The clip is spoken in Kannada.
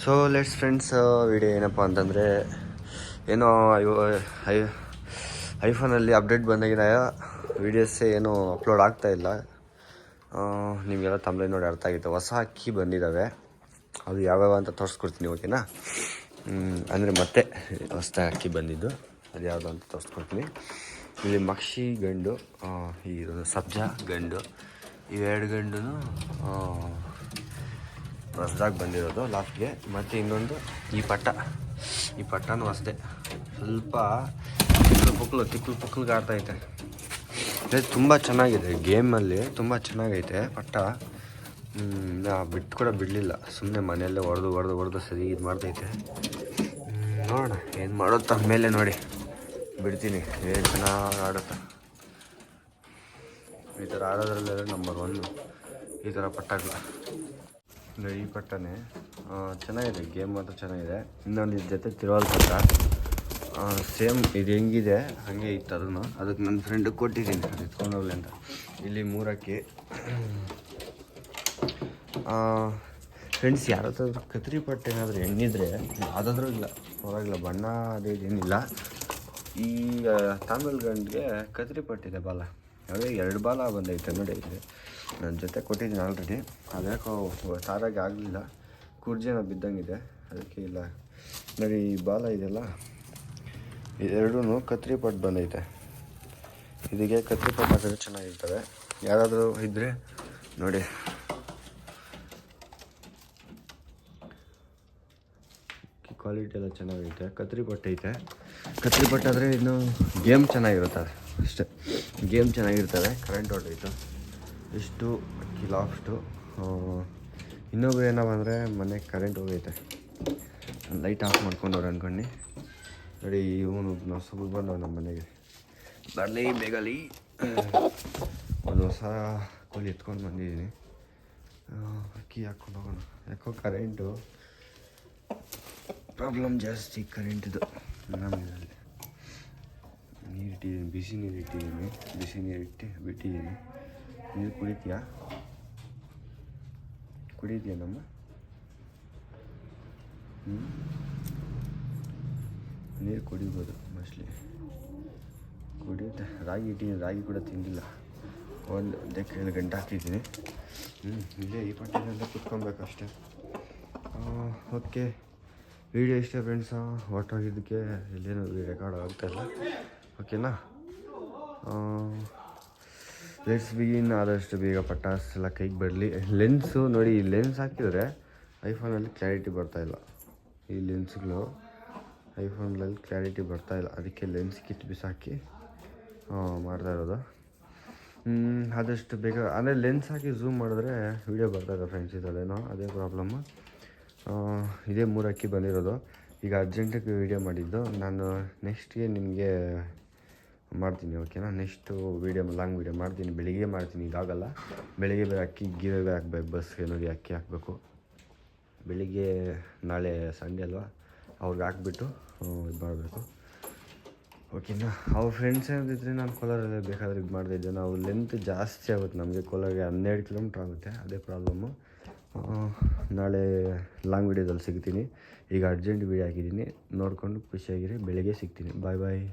ಸೊ ಲೆಟ್ಸ್ ಫ್ರೆಂಡ್ಸ್, ವಿಡಿಯೋ ಏನಪ್ಪ ಅಂತಂದರೆ, ಏನೋ ಐಫೋನಲ್ಲಿ ಅಪ್ಡೇಟ್ ಬಂದಾಗಿನ ವೀಡಿಯೋಸೇ ಏನೋ ಅಪ್ಲೋಡ್ ಆಗ್ತಾಯಿಲ್ಲ. ನಿಮಗೆಲ್ಲ ತಮ್ಮಲ್ಲಿ ನೋಡಿ ಅರ್ಥ ಆಗಿತ್ತು. ಹೊಸ ಕೀ ಬಂದಿದ್ದಾವೆ, ಅದು ಯಾವ್ಯಾವ ಅಂತ ತೋರಿಸ್ಕೊಡ್ತೀನಿ, ಓಕೆನಾ? ಅಂದರೆ ಮತ್ತೆ ಹೊಸ ಅಕ್ಕಿ ಬಂದಿದ್ದು ಅದು ಯಾವುದು ಅಂತ ತೋರಿಸ್ಕೊಡ್ತೀನಿ. ಇಲ್ಲಿ ಮಕ್ಷಿ ಗಂಡು, ಇದೊಂದು ಸಬ್ಜಾ ಗಂಡು, ಇವೆರಡು ಗಂಡು ಹೊಸ್ದಾಗಿ ಬಂದಿರೋದು ಲಾಸ್ಟ್ಗೆ. ಮತ್ತು ಇನ್ನೊಂದು ಈ ಪಟ್ಟನೂ ಹೊಸದೆ, ಸ್ವಲ್ಪ ತಿಕ್ಕಲು ಪಕ್ಕಲ್ಗೆ ಆಡ್ತೈತೆ. ತುಂಬ ಚೆನ್ನಾಗಿದೆ, ಗೇಮಲ್ಲಿ ತುಂಬ ಚೆನ್ನಾಗೈತೆ ಪಟ್ಟ. ಬಿಟ್ಟು ಕೂಡ ಬಿಡಲಿಲ್ಲ, ಸುಮ್ಮನೆ ಮನೆಯಲ್ಲೇ ಹೊಡೆದು ಸರಿ ಇದು ಮಾಡ್ತೈತೆ. ನೋಡೋಣ ಏನು ಮಾಡುತ್ತಾ ಮೇಲೆ ನೋಡಿ ಬಿಡ್ತೀನಿ. ಏನು ಚೆನ್ನಾಗಿ ಆಡುತ್ತಾ, ಈ ಥರ ಆಡೋದ್ರಲ್ಲೆಲ್ಲ ನಂಬರ್ 1 ಈ ಥರ ಪಟ್ಟಗಳು. ಈ ಪಟ್ಟನೇ ಚೆನ್ನಾಗಿದೆ, ಗೇಮ್ ಮಾತ್ರ ಚೆನ್ನಾಗಿದೆ. ಇನ್ನೊಂದು ಇದ್ರ ಜೊತೆ ತಿರುವಲ್ ಪಟ್ಟ ಸೇಮ್ ಇದು ಹೆಂಗಿದೆ ಹಾಗೆ ಇತ್ತು, ಅದಕ್ಕೆ ನನ್ನ ಫ್ರೆಂಡಿಗೆ ಕೊಟ್ಟಿದ್ದೀನಿ, ಅದು ಎತ್ಕೊಂಡು ಹೋಗ್ಲಿ ಅಂತ. ಇಲ್ಲಿ 3 ಅಕ್ಕಿ. ಫ್ರೆಂಡ್ಸ್, ಯಾರತ್ತಾದ್ರೂ ಕತ್ರಿ ಪಟ್ಟು ಏನಾದರೂ ಹೆಣ್ಣಿದ್ರೆ ಯಾವುದಾದ್ರೂ ಇಲ್ಲ, ಪರವಾಗಿಲ್ಲ, ಬಣ್ಣ ಅದೇನಿಲ್ಲ. ಈಗ ತಾಮಿಲ್ ಗಂಡಿಗೆ ಕತ್ರಿ ಪಟ್ಟಿದೆ ಬಾಲ, ಯಾವುದೇ 2 ಬಾಲ ಬಂದೈತೆ ನೋಡಿ. ಇದೆ ನನ್ನ ಜೊತೆ ಕೊಟ್ಟಿದ್ದೀನಿ ಆಲ್ರೆಡಿ, ಅದ್ಯಾಕೋ ಸಾರಾಗಿ ಆಗಲಿಲ್ಲ, ಕುರ್ಜೇನ ಬಿದ್ದಂಗಿದೆ, ಅದಕ್ಕೆ ಇಲ್ಲ ನೋಡಿ. ಈ ಬಾಲ ಇದೆಯಲ್ಲ, ಇದೆರಡೂ ಕತ್ರಿ ಪಟ್ಟು ಬಂದೈತೆ. ಇದಕ್ಕೆ ಕತ್ರಿ ಪಟ್ಟು ಹಾಕಿದ್ರೆ ಚೆನ್ನಾಗಿರ್ತವೆ. ಯಾರಾದರೂ ಇದ್ದರೆ ನೋಡಿ. ಕ್ವಾಲಿಟಿ ಎಲ್ಲ ಚೆನ್ನಾಗೈತೆ, ಕತ್ರಿ ಪಟ್ಟೈತೆ. ಕತ್ರಿ ಪಟ್ಟಾದರೆ ಇನ್ನು ಗೇಮ್ ಚೆನ್ನಾಗಿರುತ್ತದೆ ಅಷ್ಟೇ, ಗೇಮ್ ಚೆನ್ನಾಗಿರ್ತವೆ. ಕರೆಂಟ್ ಹೊರಟೈತು, ಇಷ್ಟು ಅಕ್ಕಿ ಲಾಸ್ಟು. ಇನ್ನೊಬ್ರು ಏನಪ್ಪ ಅಂದರೆ, ಮನೆಗೆ ಕರೆಂಟ್ ಹೋಗೈತೆ, ಲೈಟ್ ಆಫ್ ಮಾಡ್ಕೊಂಡವ್ರು ಅಂದ್ಕೊಂಡು ನೋಡಿ. ಇವನು ಹೊಸಬ್ರು ಬಂದವ ನಮ್ಮ ಮನೆಗೆ, ಬರಲಿ ಬೇಗಲಿ. ಒಂದು ಹೊಸ ಕೋಲಿ ಎತ್ಕೊಂಡು ಬಂದಿದ್ದೀನಿ, ಅಕ್ಕಿ ಹಾಕ್ಕೊಂಡು ಹೋಗೋಣ. ಯಾಕೋ ಕರೆಂಟು ಪ್ರಾಬ್ಲಮ್ ಜಾಸ್ತಿ, ಕರೆಂಟಿದು. ನಮ್ಮಲ್ಲಿ ನೀರಿಟ್ಟಿದ್ದೀನಿ, ಬಿಸಿ ನೀರು ಇಟ್ಟಿದ್ದೀನಿ, ಬಿಸಿ ನೀರು ಬಿಟ್ಟಿದ್ದೀನಿ. ನೀರು ಕುಡಿತೀಯಾ ನಮ್ಮ? ನೀರು ಕುಡಿಬೋದು ಮೋಸ್ಟ್ಲಿ, ಕುಡಿಯುತ್ತೆ. ರಾಗಿ ಇಟ್ಟಿದ್ದೀನಿ, ರಾಗಿ ಕೂಡ ತಿಂದಿಲ್ಲ. ಒಂದು 2 ಗಂಟೆ ಹಾಕಿದ್ದೀನಿ. ಇಲ್ಲೇ ಈ ಪಟ್ಟಿನೆಲ್ಲ ಕುತ್ಕೊಬೇಕಷ್ಟೆ. ಓಕೆ, ವಿಡಿಯೋ ಇಷ್ಟ ಫ್ರೆಂಡ್ಸ. ಹೊರಟೋಗಿದ್ದಕ್ಕೆ ಇಲ್ಲೇನೋ ರೆಕಾರ್ಡ್ ಆಗ್ತಾಯಿಲ್ಲ, ಓಕೆನಾ? Let's begin. ಆದಷ್ಟು ಬೇಗ ಪಟಾಸ್ ಎಲ್ಲ ಕೈಗೆ ಬರಲಿ. ಲೆನ್ಸು ನೋಡಿ, ಈ ಲೆನ್ಸ್ ಹಾಕಿದರೆ ಐಫೋನಲ್ಲಿ ಕ್ಲಾರಿಟಿ ಬರ್ತಾಯಿಲ್ಲ. ಈ ಲೆನ್ಸ್ಗಳು ಐಫೋನಲ್ಲಿ ಕ್ಲಾರಿಟಿ ಬರ್ತಾಯಿಲ್ಲ, ಅದಕ್ಕೆ ಲೆನ್ಸ್ ಕಿಟ್ ಬಿಸಾಕಿ ಮಾಡ್ತಾ ಇರೋದು. ಆದಷ್ಟು ಬೇಗ ಅಂದರೆ ಲೆನ್ಸ್ ಹಾಕಿ ಝೂಮ್ ಮಾಡಿದ್ರೆ ವೀಡಿಯೋ ಬರ್ತಾಯಿದೆ ಫ್ರೆಂಡ್ಸ್, ಇದರಲ್ಲೇನೋ ಅದೇ ಪ್ರಾಬ್ಲಮ್ಮು. ಇದೇ 3 ಅಕ್ಕಿ ಬಂದಿರೋದು. ಈಗ ಅರ್ಜೆಂಟಿಗೆ ವೀಡಿಯೋ ಮಾಡಿದ್ದು ನಾನು, ನೆಕ್ಸ್ಟ್ಗೆ ನಿಮಗೆ ಮಾಡ್ತೀನಿ, ಓಕೆನಾ? ನೆಕ್ಸ್ಟು ಲಾಂಗ್ ವೀಡಿಯೋ ಮಾಡ್ತೀನಿ, ಬೆಳಿಗ್ಗೆ ಮಾಡ್ತೀನಿ. ಇದಾಗಲ್ಲ, ಬೆಳಿಗ್ಗೆ ಅಕ್ಕಿ ಗೀವೆ ಹಾಕ್ಬೇಕು, ಬಸ್ಗೆ ನೋಡಿ ಅಕ್ಕಿ ಹಾಕಬೇಕು. ಬೆಳಿಗ್ಗೆ ನಾಳೆ ಸಂಡೇ ಅಲ್ವಾ, ಅವ್ರಿಗೆ ಹಾಕ್ಬಿಟ್ಟು ಇದು ಮಾಡಬೇಕು, ಓಕೆನಾ? ಅವ್ರ ಫ್ರೆಂಡ್ಸ್ ಏನಾದಿದ್ರೆ ನಾನು ಕೋಲಾರಲ್ಲೇ ಬೇಕಾದ್ರೆ ಇದು ಮಾಡ್ತಾಯಿದ್ದೆ. ನಾವು ಲೆಂತ್ ಜಾಸ್ತಿ ಆಗುತ್ತೆ ನಮಗೆ, ಕೋಲಾರಿಗೆ 12 ಕಿಲೋಮೀಟ್ರ್ ಆಗುತ್ತೆ, ಅದೇ ಪ್ರಾಬ್ಲಮ್ಮು. ನಾಳೆ ಲಾಂಗ್ ವೀಡಿಯೋದಲ್ಲಿ ಸಿಗ್ತೀನಿ. ಈಗ ಅರ್ಜೆಂಟ್ ವೀಡಿಯೋ ಹಾಕಿದ್ದೀನಿ, ನೋಡಿಕೊಂಡು ಖುಷಿಯಾಗಿರಿ. ಬೆಳಗ್ಗೆ ಸಿಗ್ತೀನಿ. ಬಾಯ್.